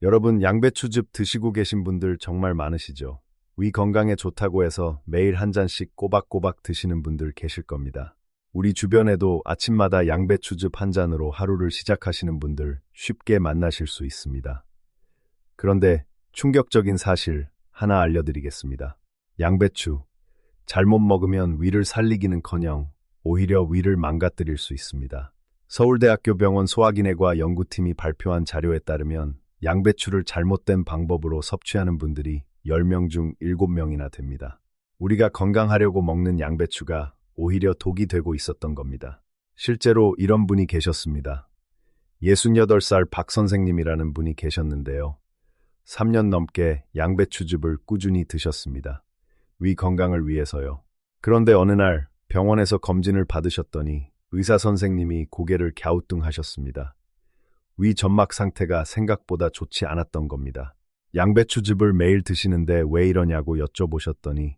여러분, 양배추즙 드시고 계신 분들 정말 많으시죠? 위 건강에 좋다고 해서 매일 한 잔씩 꼬박꼬박 드시는 분들 계실 겁니다. 우리 주변에도 아침마다 양배추즙 한 잔으로 하루를 시작하시는 분들 쉽게 만나실 수 있습니다. 그런데 충격적인 사실 하나 알려드리겠습니다. 양배추, 잘못 먹으면 위를 살리기는커녕 오히려 위를 망가뜨릴 수 있습니다. 서울대학교 병원 소화기내과 연구팀이 발표한 자료에 따르면 양배추를 잘못된 방법으로 섭취하는 분들이 10명 중 7명이나 됩니다. 우리가 건강하려고 먹는 양배추가 오히려 독이 되고 있었던 겁니다. 실제로 이런 분이 계셨습니다. 68살 박 선생님이라는 분이 계셨는데요. 3년 넘게 양배추즙을 꾸준히 드셨습니다. 위 건강을 위해서요. 그런데 어느 날 병원에서 검진을 받으셨더니 의사 선생님이 고개를 갸우뚱하셨습니다. 위 점막 상태가 생각보다 좋지 않았던 겁니다. 양배추즙을 매일 드시는데 왜 이러냐고 여쭤보셨더니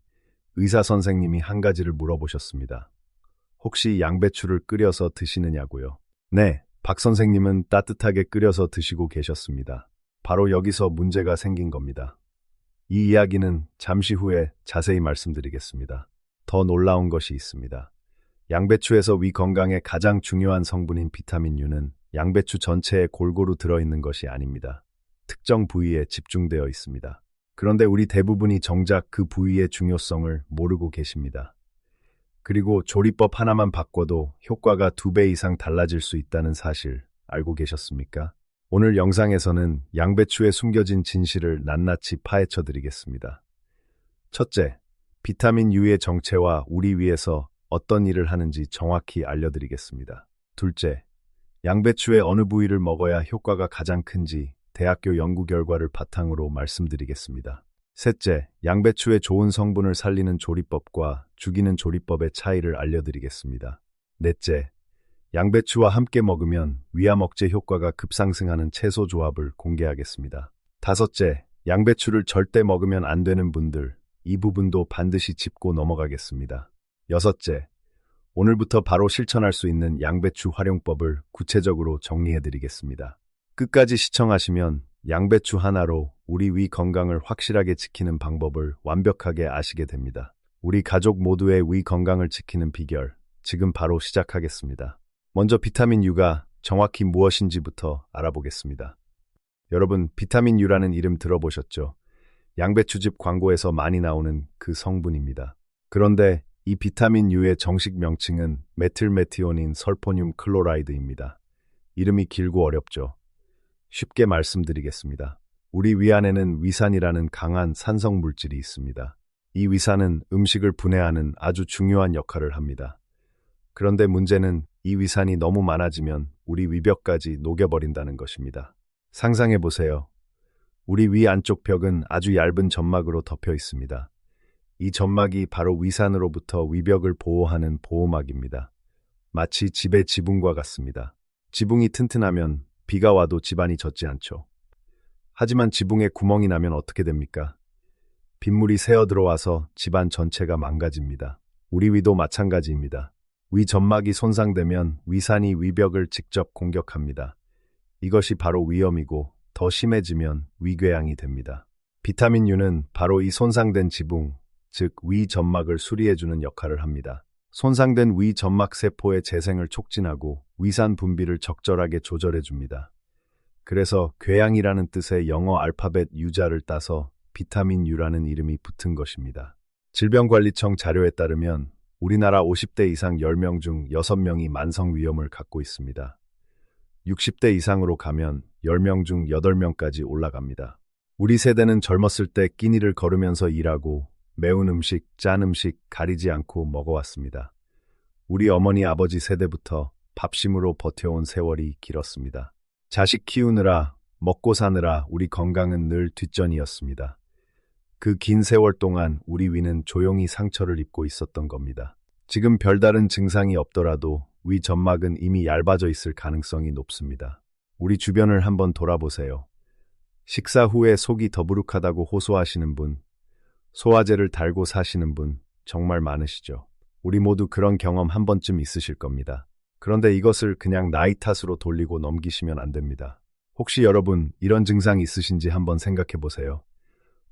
의사 선생님이 한 가지를 물어보셨습니다. 혹시 양배추를 끓여서 드시느냐고요? 네, 박 선생님은 따뜻하게 끓여서 드시고 계셨습니다. 바로 여기서 문제가 생긴 겁니다. 이 이야기는 잠시 후에 자세히 말씀드리겠습니다. 더 놀라운 것이 있습니다. 양배추에서 위 건강에 가장 중요한 성분인 비타민 U는 양배추 전체에 골고루 들어있는 것이 아닙니다. 특정 부위에 집중되어 있습니다. 그런데 우리 대부분이 정작 그 부위의 중요성을 모르고 계십니다. 그리고 조리법 하나만 바꿔도 효과가 2배 이상 달라질 수 있다는 사실 알고 계셨습니까? 오늘 영상에서는 양배추에 숨겨진 진실을 낱낱이 파헤쳐 드리겠습니다. 첫째, 비타민 U의 정체와 우리 위에서 어떤 일을 하는지 정확히 알려드리겠습니다. 둘째, 양배추의 어느 부위를 먹어야 효과가 가장 큰지 대학교 연구 결과를 바탕으로 말씀드리겠습니다. 셋째, 양배추의 좋은 성분을 살리는 조리법과 죽이는 조리법의 차이를 알려드리겠습니다. 넷째, 양배추와 함께 먹으면 위암 억제 효과가 급상승하는 채소 조합을 공개하겠습니다. 다섯째, 양배추를 절대 먹으면 안 되는 분들, 이 부분도 반드시 짚고 넘어가겠습니다. 여섯째, 오늘부터 바로 실천할 수 있는 양배추 활용법을 구체적으로 정리해드리겠습니다. 끝까지 시청하시면 양배추 하나로 우리 위 건강을 확실하게 지키는 방법을 완벽하게 아시게 됩니다. 우리 가족 모두의 위 건강을 지키는 비결, 지금 바로 시작하겠습니다. 먼저 비타민 U가 정확히 무엇인지부터 알아보겠습니다. 여러분, 비타민 U라는 이름 들어보셨죠? 양배추즙 광고에서 많이 나오는 그 성분입니다. 그런데 이 비타민 U의 정식 명칭은 메틸메티오닌 설포늄 클로라이드입니다. 이름이 길고 어렵죠? 쉽게 말씀드리겠습니다. 우리 위 안에는 위산이라는 강한 산성 물질이 있습니다. 이 위산은 음식을 분해하는 아주 중요한 역할을 합니다. 그런데 문제는 이 위산이 너무 많아지면 우리 위벽까지 녹여버린다는 것입니다. 상상해보세요. 우리 위 안쪽 벽은 아주 얇은 점막으로 덮여 있습니다. 이 점막이 바로 위산으로부터 위벽을 보호하는 보호막입니다. 마치 집의 지붕과 같습니다. 지붕이 튼튼하면 비가 와도 집안이 젖지 않죠. 하지만 지붕에 구멍이 나면 어떻게 됩니까? 빗물이 새어 들어와서 집안 전체가 망가집니다. 우리 위도 마찬가지입니다. 위 점막이 손상되면 위산이 위벽을 직접 공격합니다. 이것이 바로 위염이고 더 심해지면 위궤양이 됩니다. 비타민 U는 바로 이 손상된 지붕, 즉 위 점막을 수리해주는 역할을 합니다. 손상된 위 점막 세포의 재생을 촉진하고 위산 분비를 적절하게 조절해줍니다. 그래서 궤양이라는 뜻의 영어 알파벳 U자를 따서 비타민 U라는 이름이 붙은 것입니다. 질병관리청 자료에 따르면 우리나라 50대 이상 10명 중 6명이 만성위염을 갖고 있습니다. 60대 이상으로 가면 10명 중 8명까지 올라갑니다. 우리 세대는 젊었을 때 끼니를 거르면서 일하고 매운 음식, 짠 음식 가리지 않고 먹어왔습니다. 우리 어머니 아버지 세대부터 밥심으로 버텨온 세월이 길었습니다. 자식 키우느라, 먹고 사느라 우리 건강은 늘 뒷전이었습니다. 그 긴 세월 동안 우리 위는 조용히 상처를 입고 있었던 겁니다. 지금 별다른 증상이 없더라도 위 점막은 이미 얇아져 있을 가능성이 높습니다. 우리 주변을 한번 돌아보세요. 식사 후에 속이 더부룩하다고 호소하시는 분, 소화제를 달고 사시는 분 정말 많으시죠? 우리 모두 그런 경험 한 번쯤 있으실 겁니다. 그런데 이것을 그냥 나이 탓으로 돌리고 넘기시면 안 됩니다. 혹시 여러분 이런 증상 있으신지 한번 생각해 보세요.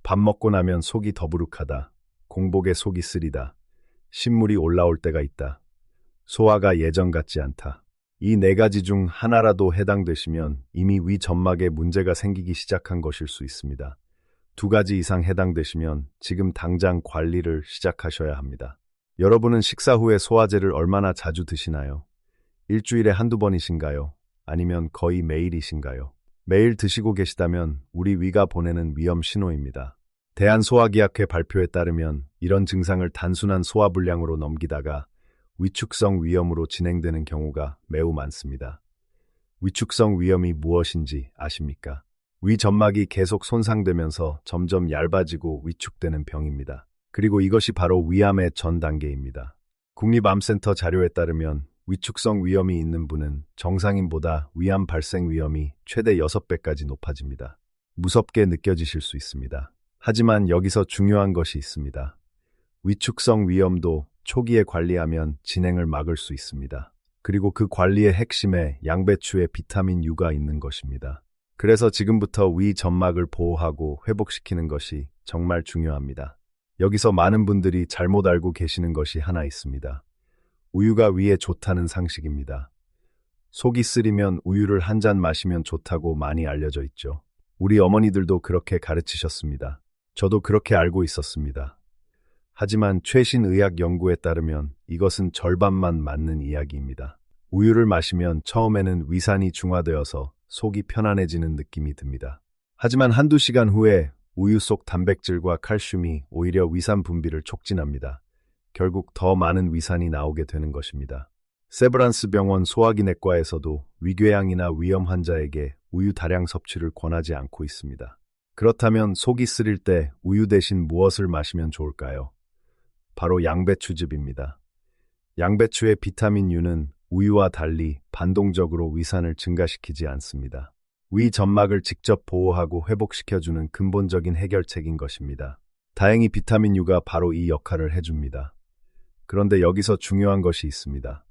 밥 먹고 나면 속이 더부룩하다. 공복에 속이 쓰리다. 신물이 올라올 때가 있다. 소화가 예전 같지 않다. 이 네 가지 중 하나라도 해당되시면 이미 위 점막에 문제가 생기기 시작한 것일 수 있습니다. 두 가지 이상 해당되시면 지금 당장 관리를 시작하셔야 합니다. 여러분은 식사 후에 소화제를 얼마나 자주 드시나요? 일주일에 한두 번이신가요? 아니면 거의 매일이신가요? 매일 드시고 계시다면 우리 위가 보내는 위험 신호입니다. 대한소화기학회 발표에 따르면 이런 증상을 단순한 소화불량으로 넘기다가 위축성 위염으로 진행되는 경우가 매우 많습니다. 위축성 위염이 무엇인지 아십니까? 위 점막이 계속 손상되면서 점점 얇아지고 위축되는 병입니다. 그리고 이것이 바로 위암의 전 단계입니다. 국립암센터 자료에 따르면 위축성 위염이 있는 분은 정상인보다 위암 발생 위험이 최대 6배까지 높아집니다. 무섭게 느껴지실 수 있습니다. 하지만 여기서 중요한 것이 있습니다. 위축성 위염도 초기에 관리하면 진행을 막을 수 있습니다. 그리고 그 관리의 핵심에 양배추의 비타민 U가 있는 것입니다. 그래서 지금부터 위 점막을 보호하고 회복시키는 것이 정말 중요합니다. 여기서 많은 분들이 잘못 알고 계시는 것이 하나 있습니다. 우유가 위에 좋다는 상식입니다. 속이 쓰리면 우유를 한 잔 마시면 좋다고 많이 알려져 있죠. 우리 어머니들도 그렇게 가르치셨습니다. 저도 그렇게 알고 있었습니다. 하지만 최신 의학 연구에 따르면 이것은 절반만 맞는 이야기입니다. 우유를 마시면 처음에는 위산이 중화되어서 속이 편안해지는 느낌이 듭니다. 하지만 한두 시간 후에 우유 속 단백질과 칼슘이 오히려 위산 분비를 촉진합니다. 결국 더 많은 위산이 나오게 되는 것입니다. 세브란스 병원 소화기내과에서도 위궤양이나 위염 환자에게 우유 다량 섭취를 권하지 않고 있습니다. 그렇다면 속이 쓰릴 때 우유 대신 무엇을 마시면 좋을까요? 바로 양배추즙입니다. 양배추의 비타민 U는 우유와 달리 반동적으로 위산을 증가시키지 않습니다. 위 점막을 직접 보호하고 회복시켜주는 근본적인 해결책인 것입니다. 다행히 비타민 U가 바로 이 역할을 해줍니다. 그런데 여기서 중요한 것이 있습니다.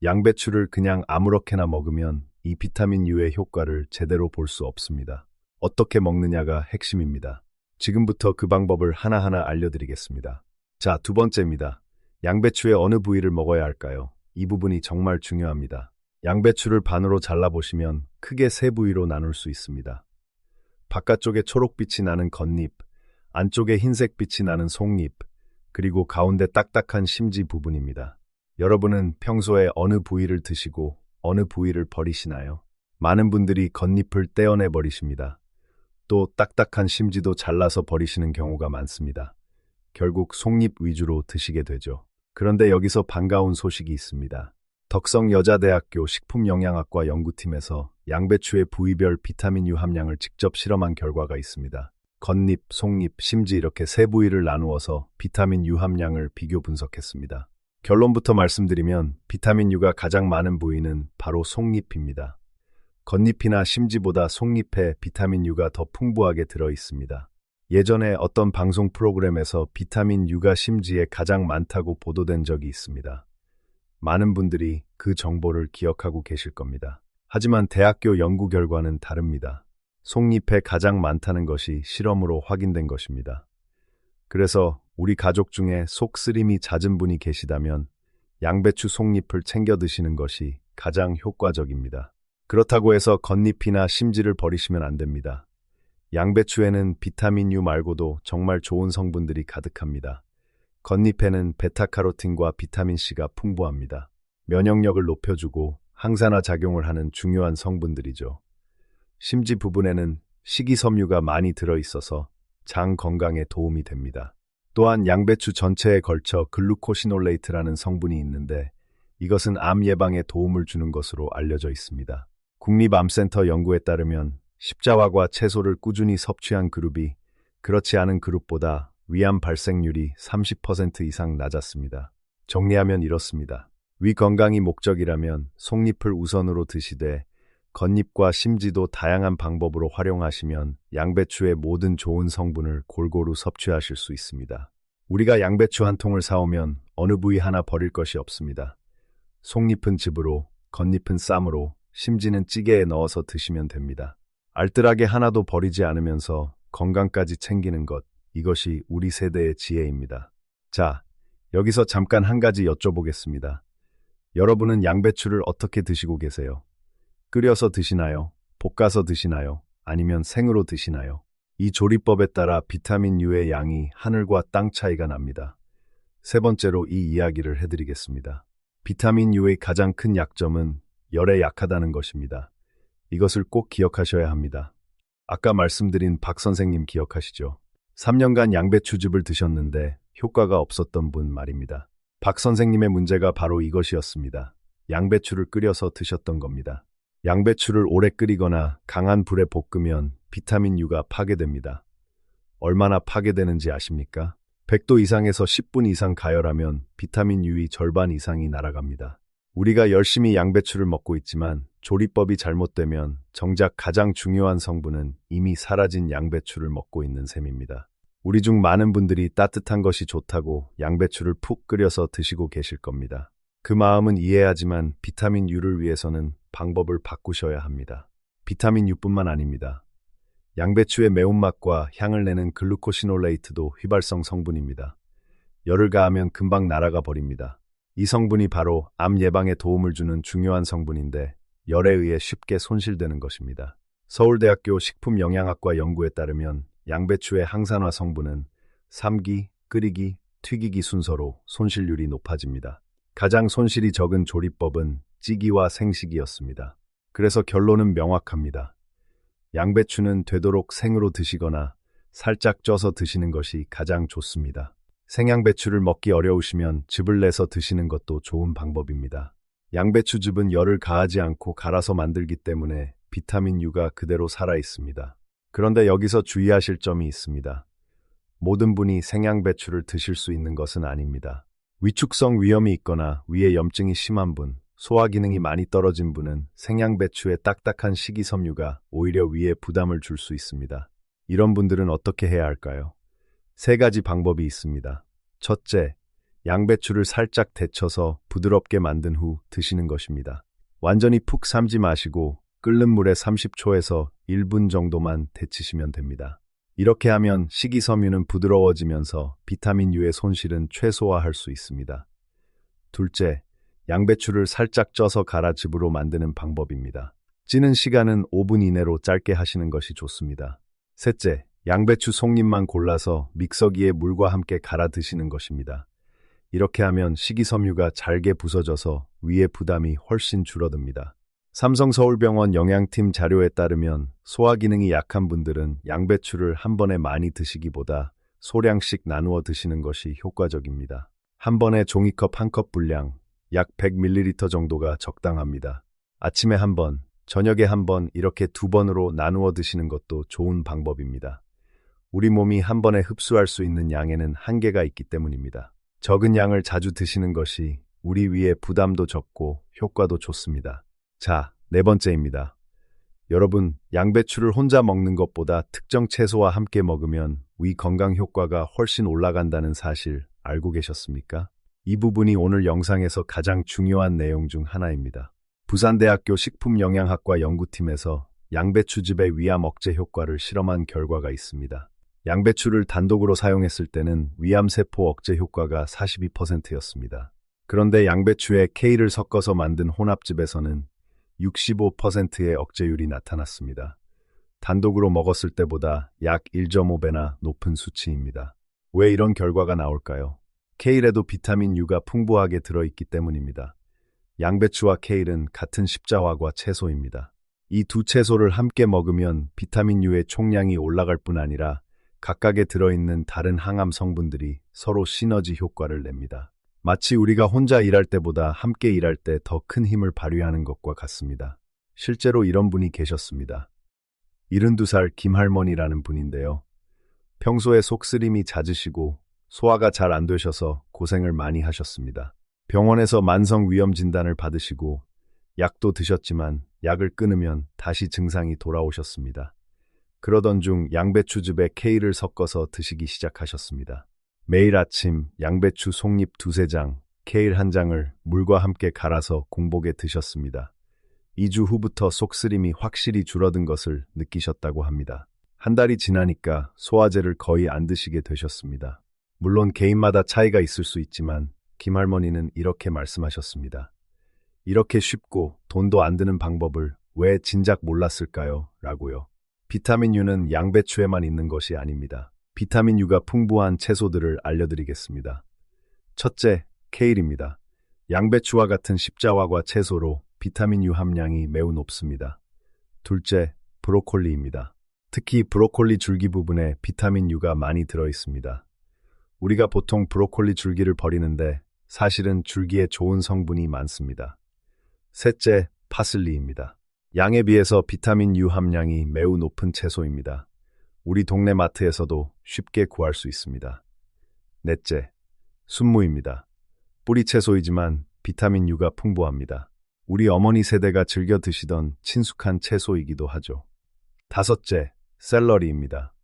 양배추를 그냥 아무렇게나 먹으면 이 비타민 U의 효과를 제대로 볼 수 없습니다. 어떻게 먹느냐가 핵심입니다. 지금부터 그 방법을 하나하나 알려드리겠습니다. 자, 두 번째입니다. 양배추의 어느 부위를 먹어야 할까요? 이 부분이 정말 중요합니다. 양배추를 반으로 잘라보시면 크게 세 부위로 나눌 수 있습니다. 바깥쪽에 초록빛이 나는 겉잎, 안쪽에 흰색빛이 나는 속잎, 그리고 가운데 딱딱한 심지 부분입니다. 여러분은 평소에 어느 부위를 드시고 어느 부위를 버리시나요? 많은 분들이 겉잎을 떼어내 버리십니다. 또 딱딱한 심지도 잘라서 버리시는 경우가 많습니다. 결국 속잎 위주로 드시게 되죠. 그런데 여기서 반가운 소식이 있습니다. 덕성여자대학교 식품영양학과 연구팀에서 양배추의 부위별 비타민 U 함량을 직접 실험한 결과가 있습니다. 겉잎, 속잎, 심지 이렇게 세 부위를 나누어서 비타민 U 함량을 비교 분석했습니다. 결론부터 말씀드리면 비타민 U가 가장 많은 부위는 바로 속잎입니다. 겉잎이나 심지보다 속잎에 비타민 U가 더 풍부하게 들어 있습니다. 예전에 어떤 방송 프로그램에서 비타민 U가 심지에 가장 많다고 보도된 적이 있습니다. 많은 분들이 그 정보를 기억하고 계실 겁니다. 하지만 대학교 연구 결과는 다릅니다. 속잎에 가장 많다는 것이 실험으로 확인된 것입니다. 그래서 우리 가족 중에 속 쓰림이 잦은 분이 계시다면 양배추 속잎을 챙겨 드시는 것이 가장 효과적입니다. 그렇다고 해서 겉잎이나 심지를 버리시면 안 됩니다. 양배추에는 비타민 U 말고도 정말 좋은 성분들이 가득합니다. 겉잎에는 베타카로틴과 비타민 C가 풍부합니다. 면역력을 높여주고 항산화 작용을 하는 중요한 성분들이죠. 심지 부분에는 식이섬유가 많이 들어있어서 장 건강에 도움이 됩니다. 또한 양배추 전체에 걸쳐 글루코시놀레이트라는 성분이 있는데 이것은 암 예방에 도움을 주는 것으로 알려져 있습니다. 국립암센터 연구에 따르면 십자화과 채소를 꾸준히 섭취한 그룹이 그렇지 않은 그룹보다 위암 발생률이 30% 이상 낮았습니다. 정리하면 이렇습니다. 위 건강이 목적이라면 속잎을 우선으로 드시되 겉잎과 심지도 다양한 방법으로 활용하시면 양배추의 모든 좋은 성분을 골고루 섭취하실 수 있습니다. 우리가 양배추 한 통을 사오면 어느 부위 하나 버릴 것이 없습니다. 속잎은 즙으로, 겉잎은 쌈으로, 심지는 찌개에 넣어서 드시면 됩니다. 알뜰하게 하나도 버리지 않으면서 건강까지 챙기는 것, 이것이 우리 세대의 지혜입니다. 자, 여기서 잠깐 한 가지 여쭤보겠습니다. 여러분은 양배추를 어떻게 드시고 계세요? 끓여서 드시나요? 볶아서 드시나요? 아니면 생으로 드시나요? 이 조리법에 따라 비타민 U의 양이 하늘과 땅 차이가 납니다. 세 번째로 이 이야기를 해드리겠습니다. 비타민 U의 가장 큰 약점은 열에 약하다는 것입니다. 이것을 꼭 기억하셔야 합니다. 아까 말씀드린 박 선생님 기억하시죠? 3년간 양배추즙을 드셨는데 효과가 없었던 분 말입니다. 박 선생님의 문제가 바로 이것이었습니다. 양배추를 끓여서 드셨던 겁니다. 양배추를 오래 끓이거나 강한 불에 볶으면 비타민 U가 파괴됩니다. 얼마나 파괴되는지 아십니까? 100도 이상에서 10분 이상 가열하면 비타민 U의 절반 이상이 날아갑니다. 우리가 열심히 양배추를 먹고 있지만 조리법이 잘못되면 정작 가장 중요한 성분은 이미 사라진 양배추를 먹고 있는 셈입니다. 우리 중 많은 분들이 따뜻한 것이 좋다고 양배추를 푹 끓여서 드시고 계실 겁니다. 그 마음은 이해하지만 비타민 U를 위해서는 방법을 바꾸셔야 합니다. 비타민 U뿐만 아닙니다. 양배추의 매운맛과 향을 내는 글루코시놀레이트도 휘발성 성분입니다. 열을 가하면 금방 날아가 버립니다. 이 성분이 바로 암 예방에 도움을 주는 중요한 성분인데 열에 의해 쉽게 손실되는 것입니다. 서울대학교 식품영양학과 연구에 따르면 양배추의 항산화 성분은 삶기, 끓이기, 튀기기 순서로 손실률이 높아집니다. 가장 손실이 적은 조리법은 찌기와 생식이었습니다. 그래서 결론은 명확합니다. 양배추는 되도록 생으로 드시거나 살짝 쪄서 드시는 것이 가장 좋습니다. 생양배추를 먹기 어려우시면 즙을 내서 드시는 것도 좋은 방법입니다. 양배추즙은 열을 가하지 않고 갈아서 만들기 때문에 비타민 U가 그대로 살아 있습니다. 그런데 여기서 주의하실 점이 있습니다. 모든 분이 생양배추를 드실 수 있는 것은 아닙니다. 위축성 위염이 있거나 위에 염증이 심한 분, 소화 기능이 많이 떨어진 분은 생양배추의 딱딱한 식이섬유가 오히려 위에 부담을 줄 수 있습니다. 이런 분들은 어떻게 해야 할까요? 세 가지 방법이 있습니다. 첫째, 양배추를 살짝 데쳐서 부드럽게 만든 후 드시는 것입니다. 완전히 푹 삶지 마시고 끓는 물에 30초에서 1분 정도만 데치시면 됩니다. 이렇게 하면 식이섬유는 부드러워지면서 비타민 U의 손실은 최소화할 수 있습니다. 둘째, 양배추를 살짝 쪄서 갈아 즙으로 만드는 방법입니다. 찌는 시간은 5분 이내로 짧게 하시는 것이 좋습니다. 셋째, 양배추 속잎만 골라서 믹서기에 물과 함께 갈아 드시는 것입니다. 이렇게 하면 식이섬유가 잘게 부서져서 위의 부담이 훨씬 줄어듭니다. 삼성서울병원 영양팀 자료에 따르면 소화 기능이 약한 분들은 양배추를 한 번에 많이 드시기보다 소량씩 나누어 드시는 것이 효과적입니다. 한 번에 종이컵 한 컵 분량, 약 100ml 정도가 적당합니다. 아침에 한 번, 저녁에 한 번 이렇게 두 번으로 나누어 드시는 것도 좋은 방법입니다. 우리 몸이 한 번에 흡수할 수 있는 양에는 한계가 있기 때문입니다. 적은 양을 자주 드시는 것이 우리 위에 부담도 적고 효과도 좋습니다. 자, 네 번째입니다. 여러분, 양배추를 혼자 먹는 것보다 특정 채소와 함께 먹으면 위 건강 효과가 훨씬 올라간다는 사실 알고 계셨습니까? 이 부분이 오늘 영상에서 가장 중요한 내용 중 하나입니다. 부산대학교 식품영양학과 연구팀에서 양배추즙의 위암 억제 효과를 실험한 결과가 있습니다. 양배추를 단독으로 사용했을 때는 위암세포 억제 효과가 42%였습니다. 그런데 양배추에 K를 섞어서 만든 혼합즙에서는 65%의 억제율이 나타났습니다. 단독으로 먹었을 때보다 약 1.5배나 높은 수치입니다. 왜 이런 결과가 나올까요? 케일에도 비타민 U가 풍부하게 들어있기 때문입니다. 양배추와 케일은 같은 십자화과 채소입니다. 이 두 채소를 함께 먹으면 비타민 U의 총량이 올라갈 뿐 아니라 각각에 들어있는 다른 항암 성분들이 서로 시너지 효과를 냅니다. 마치 우리가 혼자 일할 때보다 함께 일할 때 더 큰 힘을 발휘하는 것과 같습니다. 실제로 이런 분이 계셨습니다. 72살 김할머니라는 분인데요. 평소에 속쓰림이 잦으시고 소화가 잘 안 되셔서 고생을 많이 하셨습니다. 병원에서 만성위염 진단을 받으시고 약도 드셨지만 약을 끊으면 다시 증상이 돌아오셨습니다. 그러던 중 양배추즙에 K를 섞어서 드시기 시작하셨습니다. 매일 아침 양배추 속잎 2-3장, 케일 1장을 물과 함께 갈아서 공복에 드셨습니다. 2주 후부터 속쓰림이 확실히 줄어든 것을 느끼셨다고 합니다. 한 달이 지나니까 소화제를 거의 안 드시게 되셨습니다. 물론 개인마다 차이가 있을 수 있지만 김할머니는 이렇게 말씀하셨습니다. 이렇게 쉽고 돈도 안 드는 방법을 왜 진작 몰랐을까요? 라고요. 비타민 U는 양배추에만 있는 것이 아닙니다. 비타민 U가 풍부한 채소들을 알려드리겠습니다. 첫째, 케일입니다. 양배추와 같은 십자화과 채소로 비타민 U 함량이 매우 높습니다. 둘째, 브로콜리입니다. 특히 브로콜리 줄기 부분에 비타민 U가 많이 들어 있습니다. 우리가 보통 브로콜리 줄기를 버리는데 사실은 줄기에 좋은 성분이 많습니다. 셋째, 파슬리입니다. 양에 비해서 비타민 U 함량이 매우 높은 채소입니다. 우리 동네 마트에서도 쉽게 구할 수 있습니다. 넷째, 순무입니다. 뿌리 채소이지만 비타민 U가 풍부합니다. 우리 어머니 세대가 즐겨 드시던 친숙한 채소이기도 하죠. 다섯째, 샐러리입니다.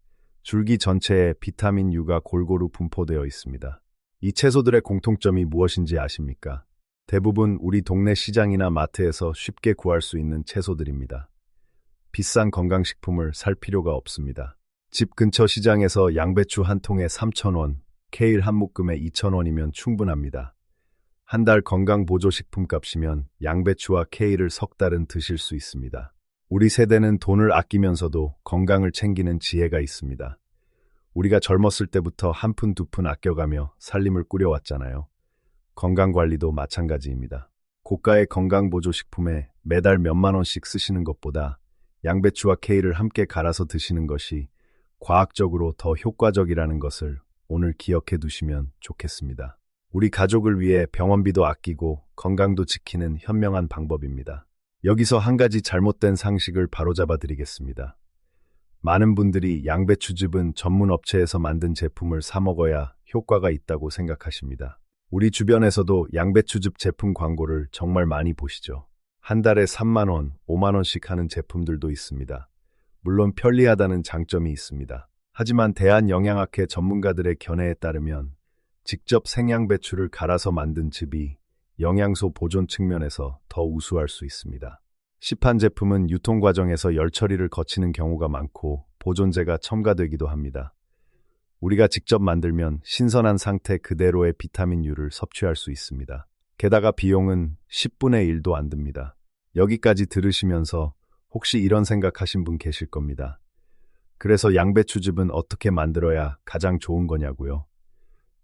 줄기 전체에 비타민 U가 골고루 분포되어 있습니다. 이 채소들의 공통점이 무엇인지 아십니까? 대부분 우리 동네 시장이나 마트에서 쉽게 구할 수 있는 채소들입니다. 비싼 건강식품을 살 필요가 없습니다. 집 근처 시장에서 양배추 한 통에 3,000원, 케일 한 묶음에 2,000원이면 충분합니다. 한 달 건강보조식품 값이면 양배추와 케일을 석 달은 드실 수 있습니다. 우리 세대는 돈을 아끼면서도 건강을 챙기는 지혜가 있습니다. 우리가 젊었을 때부터 한 푼 두 푼 아껴가며 살림을 꾸려왔잖아요. 건강관리도 마찬가지입니다. 고가의 건강보조식품에 매달 몇만 원씩 쓰시는 것보다 양배추와 케일을 함께 갈아서 드시는 것이 과학적으로 더 효과적이라는 것을 오늘 기억해 두시면 좋겠습니다. 우리 가족을 위해 병원비도 아끼고 건강도 지키는 현명한 방법입니다. 여기서 한 가지 잘못된 상식을 바로잡아 드리겠습니다. 많은 분들이 양배추즙은 전문 업체에서 만든 제품을 사 먹어야 효과가 있다고 생각하십니다. 우리 주변에서도 양배추즙 제품 광고를 정말 많이 보시죠. 한 달에 3만 원, 5만 원씩 하는 제품들도 있습니다. 물론 편리하다는 장점이 있습니다. 하지만 대한영양학회 전문가들의 견해에 따르면 직접 생양배추를 갈아서 만든 즙이 영양소 보존 측면에서 더 우수할 수 있습니다. 시판 제품은 유통 과정에서 열 처리를 거치는 경우가 많고 보존제가 첨가되기도 합니다. 우리가 직접 만들면 신선한 상태 그대로의 비타민 U를 섭취할 수 있습니다. 게다가 비용은 10분의 1도 안 듭니다. 여기까지 들으시면서 혹시 이런 생각하신 분 계실 겁니다. 그래서 양배추즙은 어떻게 만들어야 가장 좋은 거냐고요?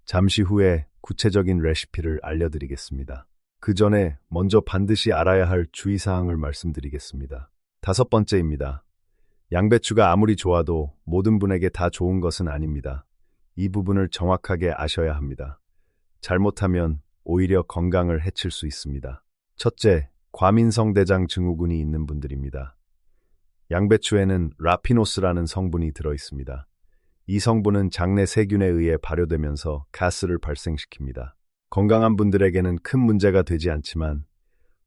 잠시 후에 구체적인 레시피를 알려드리겠습니다. 그 전에 먼저 반드시 알아야 할 주의사항을 말씀드리겠습니다. 5번째입니다. 양배추가 아무리 좋아도 모든 분에게 다 좋은 것은 아닙니다. 이 부분을 정확하게 아셔야 합니다. 잘못하면 오히려 건강을 해칠 수 있습니다. 첫째, 과민성대장 증후군이 있는 분들입니다. 양배추에는 라피노스라는 성분이 들어 있습니다. 이 성분은 장내 세균에 의해 발효되면서 가스를 발생시킵니다. 건강한 분들에게는 큰 문제가 되지 않지만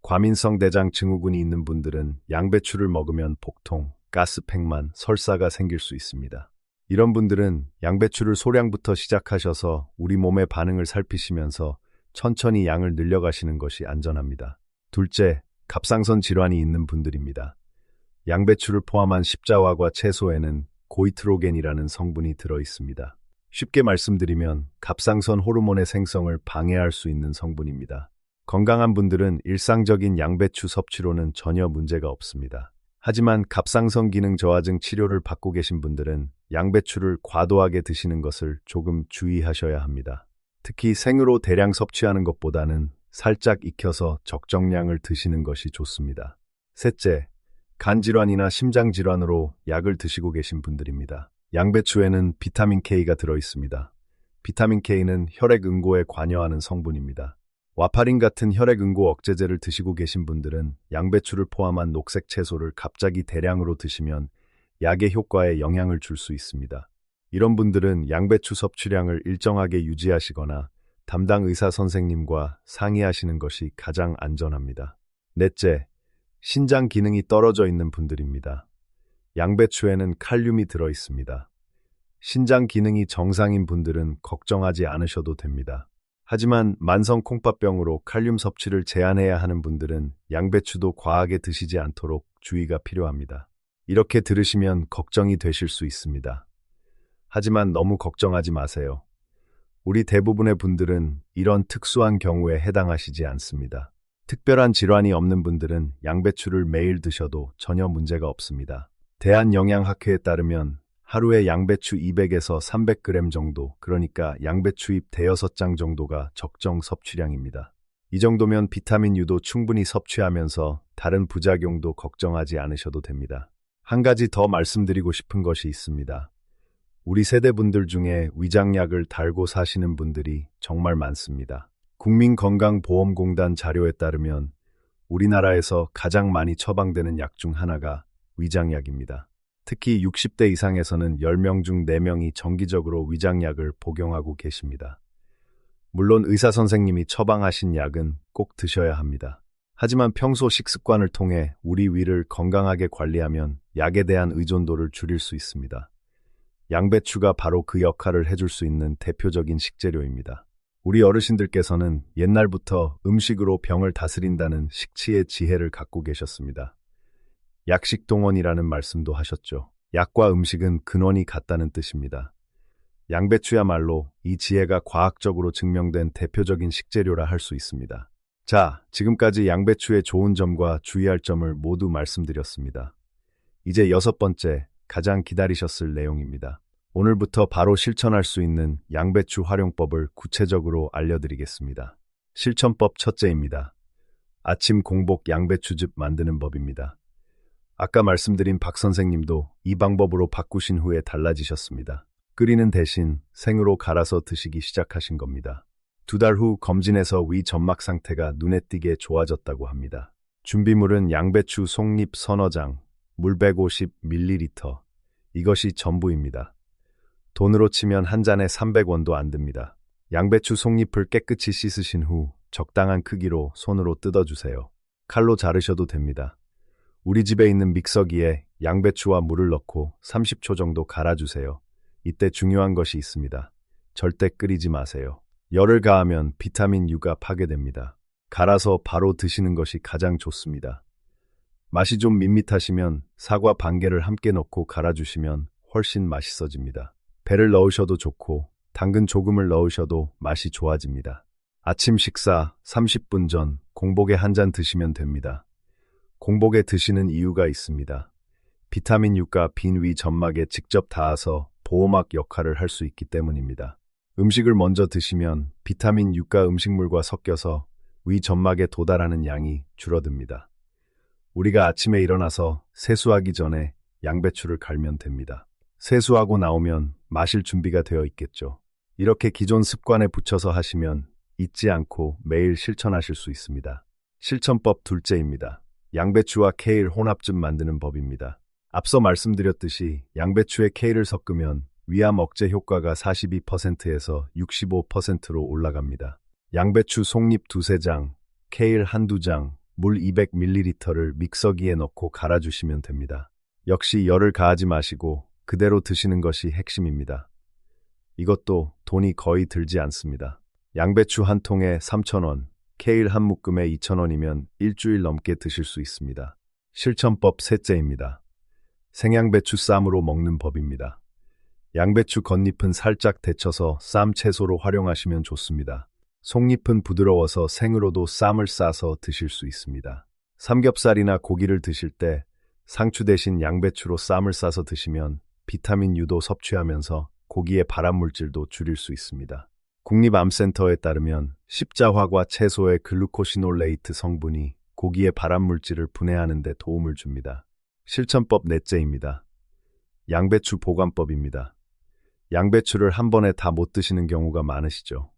과민성 대장 증후군이 있는 분들은 양배추를 먹으면 복통, 가스팽만, 설사가 생길 수 있습니다. 이런 분들은 양배추를 소량부터 시작하셔서 우리 몸의 반응을 살피시면서 천천히 양을 늘려가시는 것이 안전합니다. 둘째, 갑상선 질환이 있는 분들입니다. 양배추를 포함한 십자화과 채소에는 고이트로겐이라는 성분이 들어 있습니다. 쉽게 말씀드리면 갑상선 호르몬의 생성을 방해할 수 있는 성분입니다. 건강한 분들은 일상적인 양배추 섭취로는 전혀 문제가 없습니다. 하지만 갑상선 기능 저하증 치료를 받고 계신 분들은 양배추를 과도하게 드시는 것을 조금 주의하셔야 합니다. 특히 생으로 대량 섭취하는 것보다는 살짝 익혀서 적정량을 드시는 것이 좋습니다. 셋째, 간질환이나 심장질환으로 약을 드시고 계신 분들입니다. 양배추에는 비타민 K가 들어 있습니다. 비타민 K는 혈액 응고에 관여하는 성분입니다. 와파린 같은 혈액 응고 억제제를 드시고 계신 분들은 양배추를 포함한 녹색 채소를 갑자기 대량으로 드시면 약의 효과에 영향을 줄 수 있습니다. 이런 분들은 양배추 섭취량을 일정하게 유지하시거나 담당 의사 선생님과 상의하시는 것이 가장 안전합니다. 넷째, 신장 기능이 떨어져 있는 분들입니다. 양배추에는 칼륨이 들어 있습니다. 신장 기능이 정상인 분들은 걱정하지 않으셔도 됩니다. 하지만 만성 콩팥병으로 칼륨 섭취를 제한해야 하는 분들은 양배추도 과하게 드시지 않도록 주의가 필요합니다. 이렇게 들으시면 걱정이 되실 수 있습니다. 하지만 너무 걱정하지 마세요. 우리 대부분의 분들은 이런 특수한 경우에 해당하시지 않습니다. 특별한 질환이 없는 분들은 양배추를 매일 드셔도 전혀 문제가 없습니다. 대한영양학회에 따르면 하루에 양배추 200에서 300g 정도, 그러니까 양배추잎 대여섯 장 정도가 적정 섭취량입니다. 이 정도면 비타민 U도 충분히 섭취하면서 다른 부작용도 걱정하지 않으셔도 됩니다. 한 가지 더 말씀드리고 싶은 것이 있습니다. 우리 세대분들 중에 위장약을 달고 사시는 분들이 정말 많습니다. 국민건강보험공단 자료에 따르면 우리나라에서 가장 많이 처방되는 약 중 하나가 위장약입니다. 특히 60대 이상에서는 10명 중 4명이 정기적으로 위장약을 복용하고 계십니다. 물론 의사 선생님이 처방하신 약은 꼭 드셔야 합니다. 하지만 평소 식습관을 통해 우리 위를 건강하게 관리하면 약에 대한 의존도를 줄일 수 있습니다. 양배추가 바로 그 역할을 해줄 수 있는 대표적인 식재료입니다. 우리 어르신들께서는 옛날부터 음식으로 병을 다스린다는 식치의 지혜를 갖고 계셨습니다. 약식동원이라는 말씀도 하셨죠. 약과 음식은 근원이 같다는 뜻입니다. 양배추야말로 이 지혜가 과학적으로 증명된 대표적인 식재료라 할 수 있습니다. 자, 지금까지 양배추의 좋은 점과 주의할 점을 모두 말씀드렸습니다. 이제 6번째, 가장 기다리셨을 내용입니다. 오늘부터 바로 실천할 수 있는 양배추 활용법을 구체적으로 알려드리겠습니다. 실천법 첫째입니다. 아침 공복 양배추즙 만드는 법입니다. 아까 말씀드린 박 선생님도 이 방법으로 바꾸신 후에 달라지셨습니다. 끓이는 대신 생으로 갈아서 드시기 시작하신 겁니다. 2달 후 검진에서 위 점막 상태가 눈에 띄게 좋아졌다고 합니다. 준비물은 양배추 속잎 서너 장, 물 150ml, 이것이 전부입니다. 돈으로 치면 한 잔에 300원도 안 듭니다. 양배추 속잎을 깨끗이 씻으신 후 적당한 크기로 손으로 뜯어주세요. 칼로 자르셔도 됩니다. 우리 집에 있는 믹서기에 양배추와 물을 넣고 30초 정도 갈아주세요. 이때 중요한 것이 있습니다. 절대 끓이지 마세요. 열을 가하면 비타민 U가 파괴됩니다. 갈아서 바로 드시는 것이 가장 좋습니다. 맛이 좀 밋밋하시면 사과 반 개를 함께 넣고 갈아주시면 훨씬 맛있어집니다. 배를 넣으셔도 좋고 당근 조금을 넣으셔도 맛이 좋아집니다. 아침 식사 30분 전 공복에 한 잔 드시면 됩니다. 공복에 드시는 이유가 있습니다. 비타민 U가 빈 위 점막에 직접 닿아서 보호막 역할을 할 수 있기 때문입니다. 음식을 먼저 드시면 비타민 U가 음식물과 섞여서 위 점막에 도달하는 양이 줄어듭니다. 우리가 아침에 일어나서 세수하기 전에 양배추를 갈면 됩니다. 세수하고 나오면 마실 준비가 되어 있겠죠. 이렇게 기존 습관에 붙여서 하시면 잊지 않고 매일 실천하실 수 있습니다. 실천법 둘째입니다. 양배추와 케일 혼합즙 만드는 법입니다. 앞서 말씀드렸듯이 양배추에 케일을 섞으면 위암 억제 효과가 42%에서 65%로 올라갑니다. 양배추 속잎 2-3장, 케일 1-2장, 물 200ml를 믹서기에 넣고 갈아주시면 됩니다. 역시 열을 가하지 마시고 그대로 드시는 것이 핵심입니다. 이것도 돈이 거의 들지 않습니다. 양배추 한 통에 3,000원, 케일 한 묶음에 2,000원이면 일주일 넘게 드실 수 있습니다. 실천법 셋째입니다. 생양배추 쌈으로 먹는 법입니다. 양배추 겉잎은 살짝 데쳐서 쌈 채소로 활용하시면 좋습니다. 속잎은 부드러워서 생으로도 쌈을 싸서 드실 수 있습니다. 삼겹살이나 고기를 드실 때 상추 대신 양배추로 쌈을 싸서 드시면 비타민 U도 섭취하면서 고기의 발암물질도 줄일 수 있습니다. 국립암센터에 따르면 십자화과 채소의 글루코시놀레이트 성분이 고기의 발암물질을 분해하는 데 도움을 줍니다. 실천법 넷째입니다. 양배추 보관법입니다. 양배추를 한 번에 다 못 드시는 경우가 많으시죠.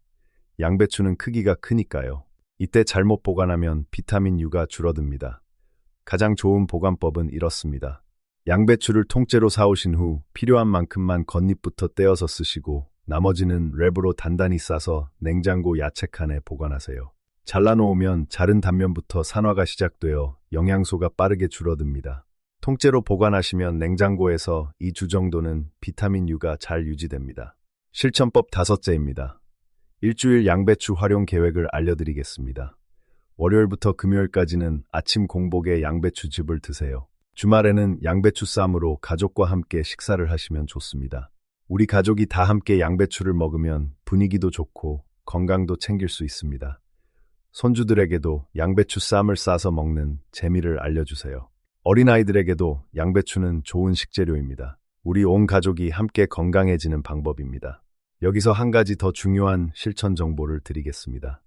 양배추는 크기가 크니까요. 이때 잘못 보관하면 비타민 U가 줄어듭니다. 가장 좋은 보관법은 이렇습니다. 양배추를 통째로 사오신 후 필요한 만큼만 겉잎부터 떼어서 쓰시고 나머지는 랩으로 단단히 싸서 냉장고 야채칸에 보관하세요. 잘라놓으면 자른 단면부터 산화가 시작되어 영양소가 빠르게 줄어듭니다. 통째로 보관하시면 냉장고에서 2주 정도는 비타민 U가 잘 유지됩니다. 실천법 다섯째입니다. 일주일 양배추 활용 계획을 알려드리겠습니다. 월요일부터 금요일까지는 아침 공복에 양배추즙을 드세요. 주말에는 양배추 쌈으로 가족과 함께 식사를 하시면 좋습니다. 우리 가족이 다 함께 양배추를 먹으면 분위기도 좋고 건강도 챙길 수 있습니다. 손주들에게도 양배추 쌈을 싸서 먹는 재미를 알려주세요. 어린아이들에게도 양배추는 좋은 식재료입니다. 우리 온 가족이 함께 건강해지는 방법입니다. 여기서 한 가지 더 중요한 실천 정보를 드리겠습니다.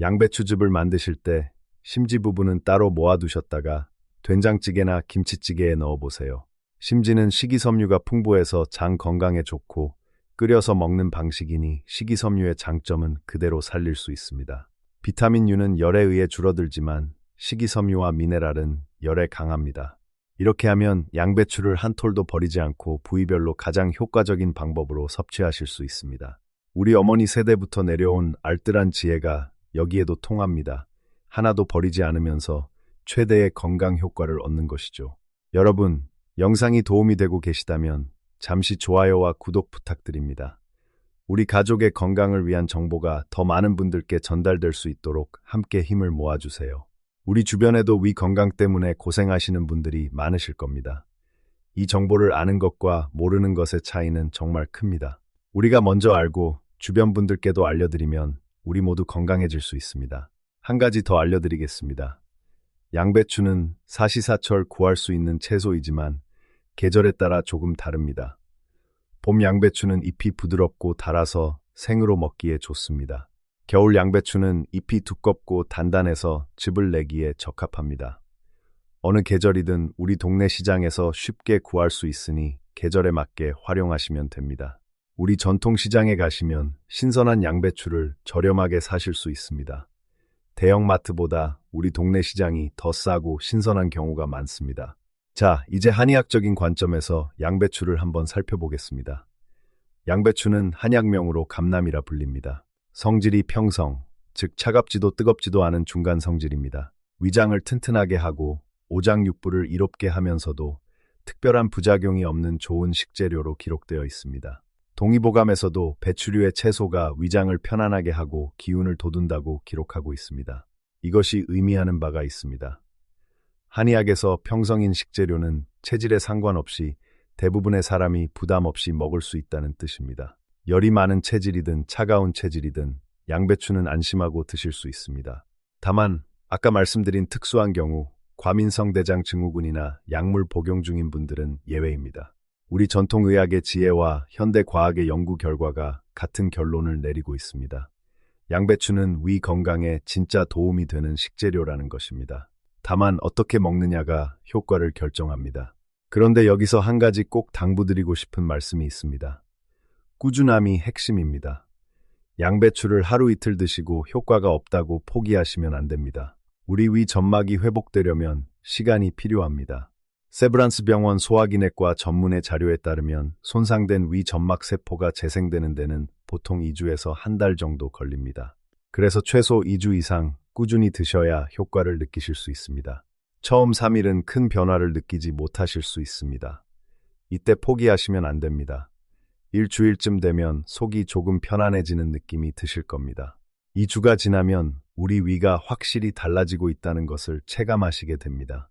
양배추즙을 만드실 때 심지 부분은 따로 모아두셨다가 된장찌개나 김치찌개에 넣어보세요. 심지는 식이섬유가 풍부해서 장 건강에 좋고 끓여서 먹는 방식이니 식이섬유의 장점은 그대로 살릴 수 있습니다. 비타민 U는 열에 의해 줄어들지만 식이섬유와 미네랄은 열에 강합니다. 이렇게 하면 양배추를 한 톨도 버리지 않고 부위별로 가장 효과적인 방법으로 섭취하실 수 있습니다. 우리 어머니 세대부터 내려온 알뜰한 지혜가 여기에도 통합니다. 하나도 버리지 않으면서 최대의 건강 효과를 얻는 것이죠. 여러분, 영상이 도움이 되고 계시다면 잠시 좋아요와 구독 부탁드립니다. 우리 가족의 건강을 위한 정보가 더 많은 분들께 전달될 수 있도록 함께 힘을 모아주세요. 우리 주변에도 위 건강 때문에 고생하시는 분들이 많으실 겁니다. 이 정보를 아는 것과 모르는 것의 차이는 정말 큽니다. 우리가 먼저 알고 주변 분들께도 알려드리면 우리 모두 건강해질 수 있습니다. 한 가지 더 알려드리겠습니다. 양배추는 사시사철 구할 수 있는 채소이지만 계절에 따라 조금 다릅니다. 봄 양배추는 잎이 부드럽고 달아서 생으로 먹기에 좋습니다. 겨울 양배추는 잎이 두껍고 단단해서 즙을 내기에 적합합니다. 어느 계절이든 우리 동네 시장에서 쉽게 구할 수 있으니 계절에 맞게 활용하시면 됩니다. 우리 전통시장에 가시면 신선한 양배추를 저렴하게 사실 수 있습니다. 대형마트보다 우리 동네 시장이 더 싸고 신선한 경우가 많습니다. 자, 이제 한의학적인 관점에서 양배추를 한번 살펴보겠습니다. 양배추는 한약명으로 감남이라 불립니다. 성질이 평성, 즉 차갑지도 뜨겁지도 않은 중간 성질입니다. 위장을 튼튼하게 하고 오장육부를 이롭게 하면서도 특별한 부작용이 없는 좋은 식재료로 기록되어 있습니다. 동의보감에서도 배추류의 채소가 위장을 편안하게 하고 기운을 돋운다고 기록하고 있습니다. 이것이 의미하는 바가 있습니다. 한의학에서 평성인 식재료는 체질에 상관없이 대부분의 사람이 부담 없이 먹을 수 있다는 뜻입니다. 열이 많은 체질이든 차가운 체질이든 양배추는 안심하고 드실 수 있습니다. 다만 아까 말씀드린 특수한 경우 과민성 대장 증후군이나 약물 복용 중인 분들은 예외입니다. 우리 전통의학의 지혜와 현대과학의 연구 결과가 같은 결론을 내리고 있습니다. 양배추는 위 건강에 진짜 도움이 되는 식재료라는 것입니다. 다만 어떻게 먹느냐가 효과를 결정합니다. 그런데 여기서 한 가지 꼭 당부드리고 싶은 말씀이 있습니다. 꾸준함이 핵심입니다. 양배추를 하루 이틀 드시고 효과가 없다고 포기하시면 안 됩니다. 우리 위 점막이 회복되려면 시간이 필요합니다. 세브란스 병원 소화기내과 전문의 자료에 따르면 손상된 위 점막 세포가 재생되는 데는 보통 2주에서 한 달 정도 걸립니다. 그래서 최소 2주 이상 꾸준히 드셔야 효과를 느끼실 수 있습니다. 처음 3일은 큰 변화를 느끼지 못하실 수 있습니다. 이때 포기하시면 안 됩니다. 일주일쯤 되면 속이 조금 편안해지는 느낌이 드실 겁니다. 2주가 지나면 우리 위가 확실히 달라지고 있다는 것을 체감하시게 됩니다.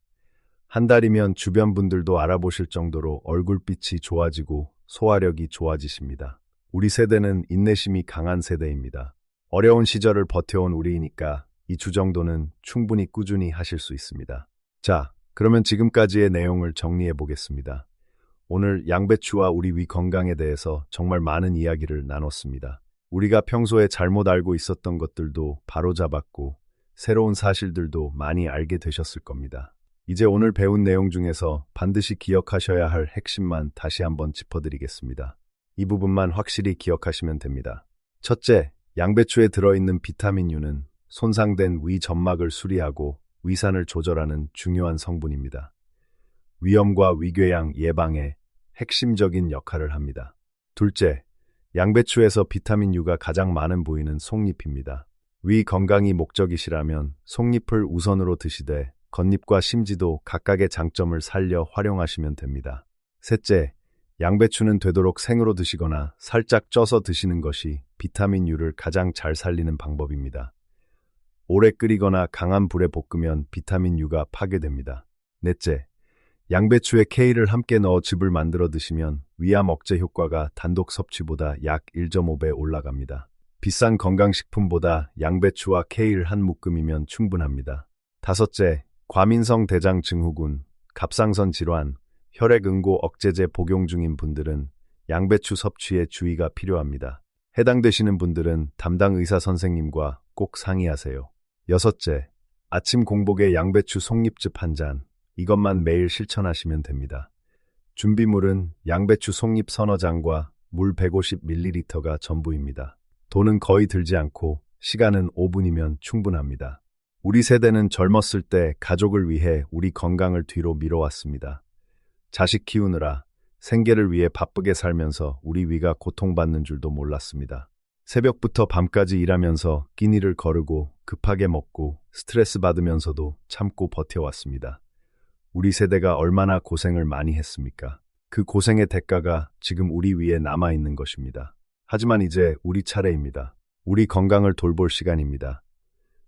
한 달이면 주변 분들도 알아보실 정도로 얼굴빛이 좋아지고 소화력이 좋아지십니다. 우리 세대는 인내심이 강한 세대입니다. 어려운 시절을 버텨온 우리이니까 2주 정도는 충분히 꾸준히 하실 수 있습니다. 자, 그러면 지금까지의 내용을 정리해 보겠습니다. 오늘 양배추와 우리 위 건강에 대해서 정말 많은 이야기를 나눴습니다. 우리가 평소에 잘못 알고 있었던 것들도 바로잡았고 새로운 사실들도 많이 알게 되셨을 겁니다. 이제 오늘 배운 내용 중에서 반드시 기억하셔야 할 핵심만 다시 한번 짚어드리겠습니다. 이 부분만 확실히 기억하시면 됩니다. 첫째, 양배추에 들어있는 비타민 U는 손상된 위 점막을 수리하고 위산을 조절하는 중요한 성분입니다. 위염과 위궤양 예방에 핵심적인 역할을 합니다. 둘째, 양배추에서 비타민 U가 가장 많은 부위는 속잎입니다. 위 건강이 목적이시라면 속잎을 우선으로 드시되 겉잎과 심지도 각각의 장점을 살려 활용하시면 됩니다. 셋째, 양배추는 되도록 생으로 드시거나 살짝 쪄서 드시는 것이 비타민 U를 가장 잘 살리는 방법입니다. 오래 끓이거나 강한 불에 볶으면 비타민 U가 파괴됩니다. 넷째, 양배추에 K를 함께 넣어 즙을 만들어 드시면 위암 억제 효과가 단독 섭취보다 약 1.5배 올라갑니다. 비싼 건강식품보다 양배추와 K를 한 묶음이면 충분합니다. 다섯째, 과민성 대장 증후군, 갑상선 질환, 혈액응고 억제제 복용 중인 분들은 양배추 섭취에 주의가 필요합니다. 해당되시는 분들은 담당 의사 선생님과 꼭 상의하세요. 여섯째, 아침 공복에 양배추 속잎즙 한 잔, 이것만 매일 실천하시면 됩니다. 준비물은 양배추 속잎 서너 장과 물 150ml가 전부입니다. 돈은 거의 들지 않고 시간은 5분이면 충분합니다. 우리 세대는 젊었을 때 가족을 위해 우리 건강을 뒤로 미뤄왔습니다. 자식 키우느라 생계를 위해 바쁘게 살면서 우리 위가 고통받는 줄도 몰랐습니다. 새벽부터 밤까지 일하면서 끼니를 거르고 급하게 먹고 스트레스 받으면서도 참고 버텨왔습니다. 우리 세대가 얼마나 고생을 많이 했습니까? 그 고생의 대가가 지금 우리 위에 남아있는 것입니다. 하지만 이제 우리 차례입니다. 우리 건강을 돌볼 시간입니다.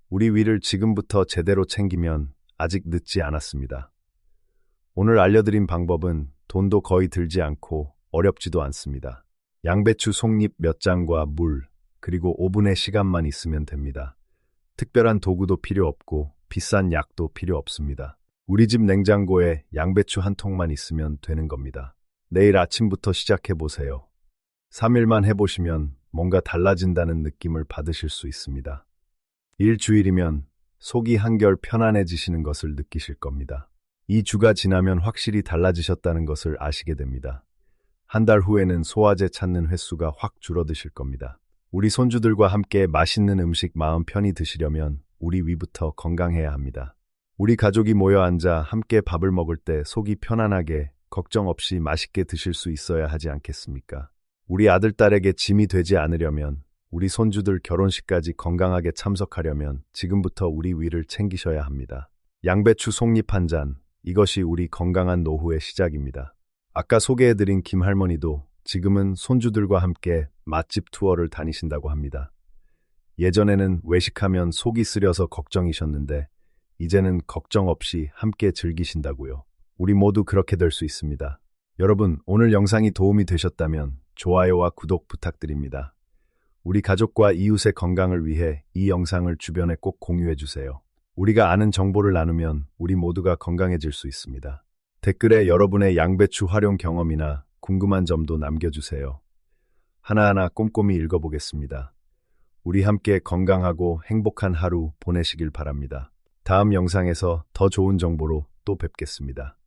우리 위를 지금부터 제대로 챙기면 아직 늦지 않았습니다. 오늘 알려드린 방법은 돈도 거의 들지 않고 어렵지도 않습니다. 양배추 속잎 몇 장과 물, 그리고 5분의 시간만 있으면 됩니다. 특별한 도구도 필요 없고 비싼 약도 필요 없습니다. 우리 집 냉장고에 양배추 한 통만 있으면 되는 겁니다. 내일 아침부터 시작해보세요. 3일만 해보시면 뭔가 달라진다는 느낌을 받으실 수 있습니다. 일주일이면 속이 한결 편안해지시는 것을 느끼실 겁니다. 2주가 지나면 확실히 달라지셨다는 것을 아시게 됩니다. 한 달 후에는 소화제 찾는 횟수가 확 줄어드실 겁니다. 우리 손주들과 함께 맛있는 음식 마음 편히 드시려면 우리 위부터 건강해야 합니다. 우리 가족이 모여 앉아 함께 밥을 먹을 때 속이 편안하게 걱정 없이 맛있게 드실 수 있어야 하지 않겠습니까? 우리 아들, 딸에게 짐이 되지 않으려면, 우리 손주들 결혼식까지 건강하게 참석하려면 지금부터 우리 위를 챙기셔야 합니다. 양배추 속잎 한 잔, 이것이 우리 건강한 노후의 시작입니다. 아까 소개해드린 김할머니도 지금은 손주들과 함께 맛집 투어를 다니신다고 합니다. 예전에는 외식하면 속이 쓰려서 걱정이셨는데 이제는 걱정 없이 함께 즐기신다고요. 우리 모두 그렇게 될 수 있습니다. 여러분, 오늘 영상이 도움이 되셨다면 좋아요와 구독 부탁드립니다. 우리 가족과 이웃의 건강을 위해 이 영상을 주변에 꼭 공유해주세요. 우리가 아는 정보를 나누면 우리 모두가 건강해질 수 있습니다. 댓글에 여러분의 양배추 활용 경험이나 궁금한 점도 남겨주세요. 하나하나 꼼꼼히 읽어보겠습니다. 우리 함께 건강하고 행복한 하루 보내시길 바랍니다. 다음 영상에서 더 좋은 정보로 또 뵙겠습니다.